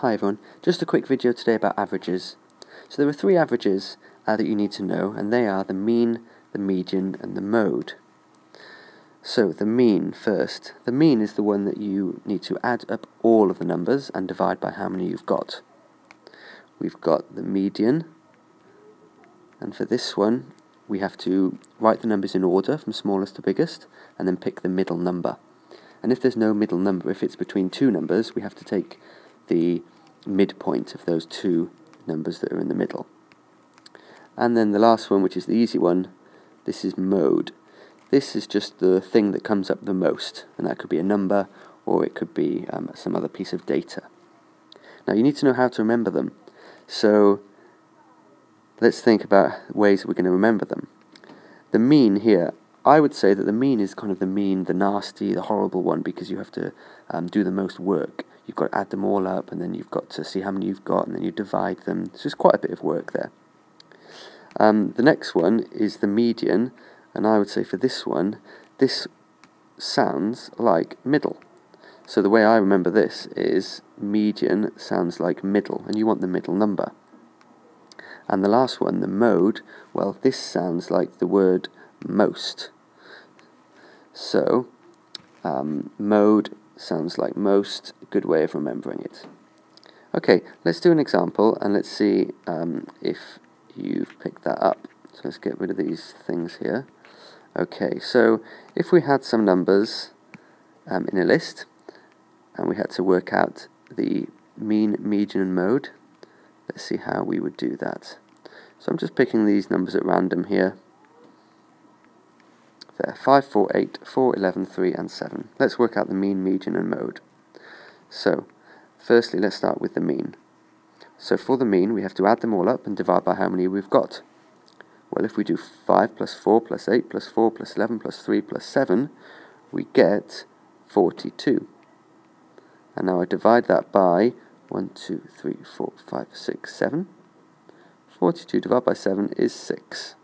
Hi everyone, just a quick video today about averages. So there are three averages that you need to know, and they are the mean, the median and the mode. So the mean first. The mean is the one that you need to add up all of the numbers and divide by how many you've got. We've got the median, and for this one we have to write the numbers in order from smallest to biggest and then pick the middle number. And if there's no middle number, if it's between two numbers, we have to take the midpoint of those two numbers that are in the middle. And then the last one, which is the easy one, this is mode. This is just the thing that comes up the most, and that could be a number or it could be some other piece of data. Now you need to know how to remember them, so let's think about ways we're going to remember them. The mean here, I would say that the mean is kind of the mean, the nasty, the horrible one, because you have to do the most work. You've got to add them all up, and then you've got to see how many you've got, and then you divide them. It's just quite a bit of work there. The next one is the median, and I would say for this one, this sounds like middle. So the way I remember this is median sounds like middle, and you want the middle number. And the last one, the mode, well, this sounds like the word most. So, mode sounds like most, good way of remembering it. Okay, let's do an example and let's see if you've picked that up. So let's get rid of these things here. Okay, so if we had some numbers in a list and we had to work out the mean, median and mode, let's see how we would do that. So I'm just picking these numbers at random here. There, 5, 4, 8, 4, 11, 3 and 7. Let's work out the mean, median and mode. So, firstly let's start with the mean. So for the mean we have to add them all up and divide by how many we've got. Well, if we do 5 plus 4 plus 8 plus 4 plus 11 plus 3 plus 7, we get 42. And now I divide that by 1, 2, 3, 4, 5, 6, 7. 42 divided by 7 is 6.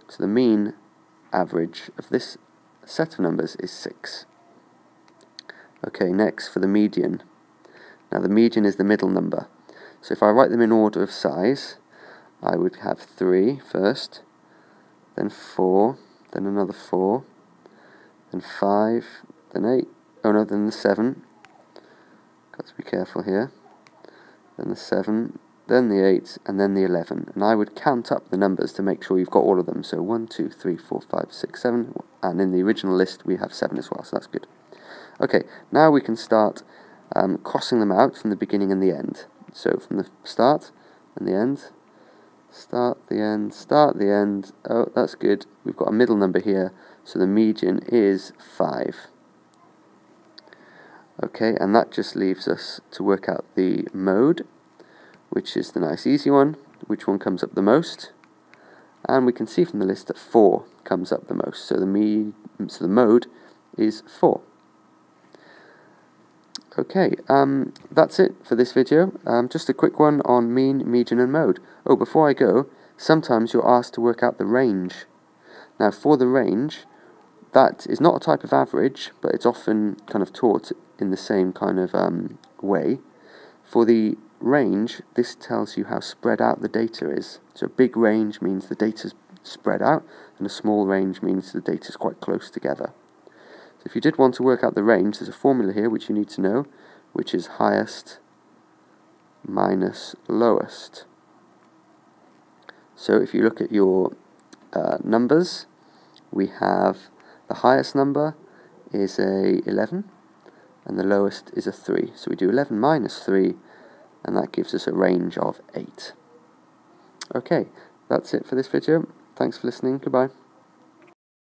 So the mean average of this set of numbers is 6. Okay, next for the median. Now the median is the middle number. So if I write them in order of size, I would have 3 first, then 4, then another 4, then 5, then 8, oh no, then the 7. Got to be careful here. Then the 7, then the 8, and then the 11. And I would count up the numbers to make sure you've got all of them. So 1, 2, 3, 4, 5, 6, 7. And in the original list we have 7 as well, so that's good. Okay, now we can start crossing them out from the beginning and the end. So from the start and the end, start, the end, start, the end. Oh, that's good. We've got a middle number here, so the median is 5. Okay, and that just leaves us to work out the mode, which is the nice easy one, which one comes up the most, and we can see from the list that 4 comes up the most, so the mode is 4. Okay, that's it for this video. Just a quick one on mean, median and mode. Oh, before I go, sometimes you're asked to work out the range. Now for the range, that is not a type of average, but it's often kind of taught in the same kind of way. For the range, this tells you how spread out the data is. So a big range means the data's spread out, and a small range means the data's quite close together. So if you did want to work out the range, there's a formula here which you need to know, which is highest minus lowest. So if you look at your numbers, we have the highest number is a 11, and the lowest is a 3. So we do 11 minus 3, and that gives us a range of 8. Okay, that's it for this video. Thanks for listening. Goodbye.